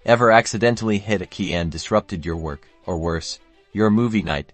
Ever accidentally hit a key and disrupted your work, or worse, your movie night?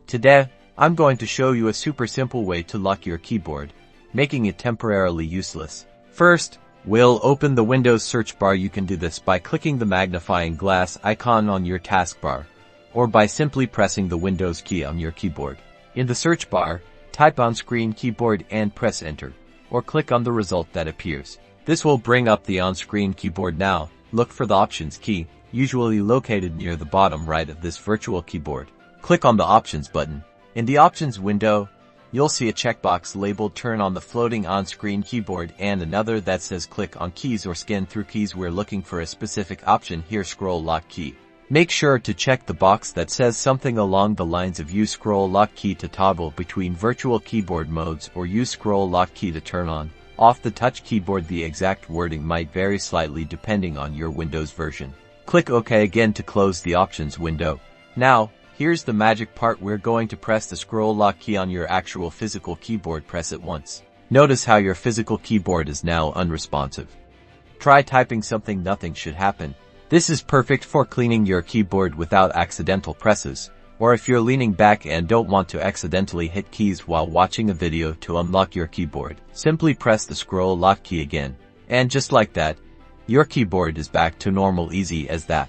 Today, I'm going to show you a super simple way to lock your keyboard, making it temporarily useless. First, we'll open the Windows search bar. You can do this by clicking the magnifying glass icon on your taskbar, or by simply pressing the Windows key on your keyboard. In the search bar, type on-screen keyboard and press enter, or click on the result that appears. This will bring up the on-screen keyboard. Now, look for the Options key, usually located near the bottom right of this virtual keyboard. Click on the Options button. In the Options window, you'll see a checkbox labeled Turn on the floating on-screen keyboard and another that says Click on keys or scan through keys. We're looking for a specific option here, Scroll Lock Key. Make sure to check the box that says something along the lines of use Scroll Lock Key to toggle between virtual keyboard modes or use Scroll Lock Key to turn on, off the touch keyboard. The exact wording might vary slightly depending on your Windows version. Click OK again to close the Options window. Now, here's the magic part. We're going to press the Scroll Lock key on your actual physical keyboard. Press it once. Notice how your physical keyboard is now unresponsive. Try typing something, nothing should happen. This is perfect for cleaning your keyboard without accidental presses, or if you're leaning back and don't want to accidentally hit keys while watching a video. To unlock your keyboard, simply press the Scroll Lock key again. And just like that, your keyboard is back to normal. Easy as that.